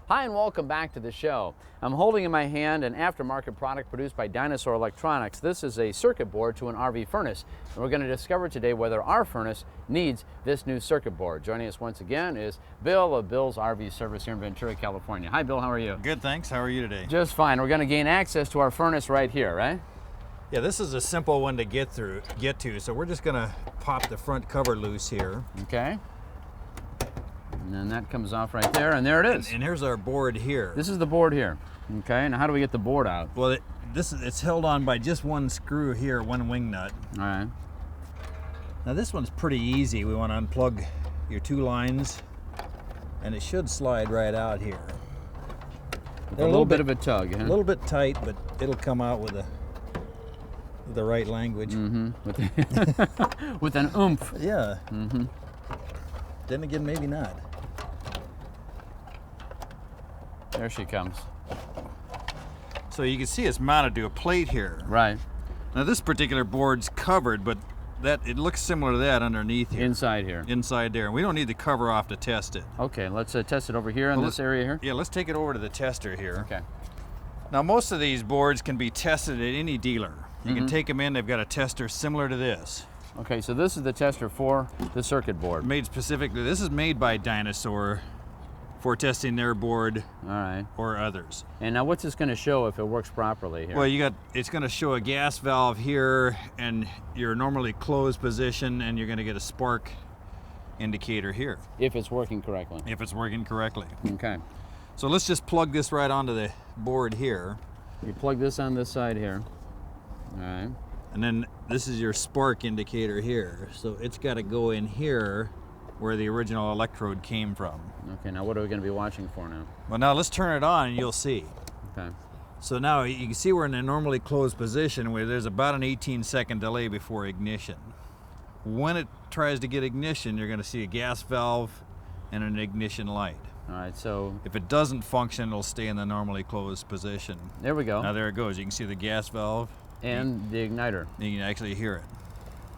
Hi and welcome back to the show. I'm holding in my hand an aftermarket product produced by Dinosaur Electronics. This is a circuit board to an RV furnace, and we're going to discover today whether our furnace needs this new circuit board. Joining us once again is Bill of Bill's RV Service here in Ventura, California. Hi Bill, how are you? Good, thanks. How are you today? Just fine. We're going to gain access to our furnace right here, right? Yeah, this is a simple one to get to. So we're just going to pop the front cover loose here. Okay. And then that comes off right there, and there it is. And here's our board here. This is the board here. Okay, now how do we get the board out? Well, it's held on by just one screw here, one wing nut. All right. Now this one's pretty easy. We want to unplug your two lines, and it should slide right out here. With a little bit of a tug, huh? A little bit tight, but it'll come out with the right language. Mm-hmm. With an oomph. Yeah. Mm-hmm. Then again, maybe not. There she comes. So you can see it's mounted to a plate here. Right. Now this particular board's covered, but it looks similar to that underneath here. Inside here. Inside there. And we don't need the cover off to test it. Okay, let's test it over here in this area here. Yeah, let's take it over to the tester here. Okay. Now most of these boards can be tested at any dealer. You can take them in, they've got a tester similar to this. Okay, so this is the tester for the circuit board. Made specifically, this is made by Dinosaur for testing their board. All right. Or others. And now what's this going to show if it works properly here? Well, it's going to show a gas valve here and your normally closed position, and you're going to get a spark indicator here. If it's working correctly. If it's working correctly. Okay. So let's just plug this right onto the board here. You plug this on this side here. All right. And then this is your spark indicator here. So it's got to go in here where the original electrode came from. Okay, now what are we going to be watching for now? Well, now let's turn it on and you'll see. Okay. So now you can see we're in a normally closed position where there's about an 18-second delay before ignition. When it tries to get ignition, you're going to see a gas valve and an ignition light. All right, so if it doesn't function, it'll stay in the normally closed position. There we go. Now there it goes. You can see the gas valve. And the igniter. You can actually hear it.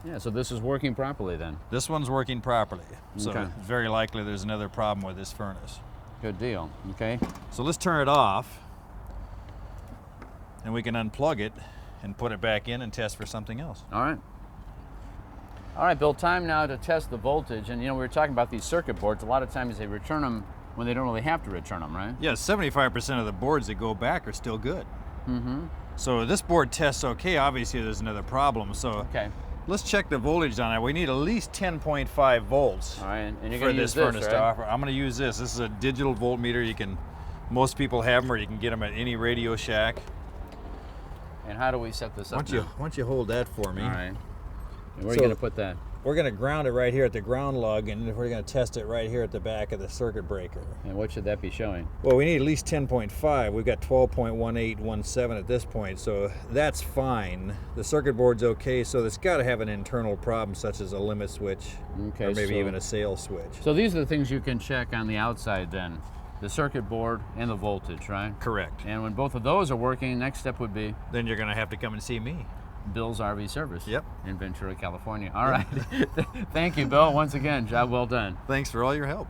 Yeah, so this is working properly then. This one's working properly. So Okay. it's very likely there's another problem with this furnace. Good deal. Okay. So let's turn it off, and we can unplug it and put it back in and test for something else. All right. All right, Bill, time now to test the voltage. And you know, we were talking about these circuit boards. A lot of times they return them when they don't really have to return them, right? Yeah, 75% of the boards that go back are still good. Mm-hmm. So this board tests okay. Obviously there's another problem. So okay. Let's check the voltage on it. We need at least 10.5 volts. All right, and you're for going to this use furnace this, to right? offer. I'm going to use this. This is a digital voltmeter. Most people have them, or you can get them at any Radio Shack. And how do we set this up? Why don't you hold that for me? All right. And where are you going to put that? We're going to ground it right here at the ground lug, and we're going to test it right here at the back of the circuit breaker. And what should that be showing? Well, we need at least 10.5. We've got 12.1817 at this point, so that's fine. The circuit board's okay, so it's got to have an internal problem, such as a limit switch, or maybe even a sail switch. So these are the things you can check on the outside then. The circuit board and the voltage, right? Correct. And when both of those are working, next step would be? Then you're going to have to come and see me. Bill's RV Service. Yep. In Ventura, California. All right. Thank you, Bill. Once again, job well done. Thanks for all your help.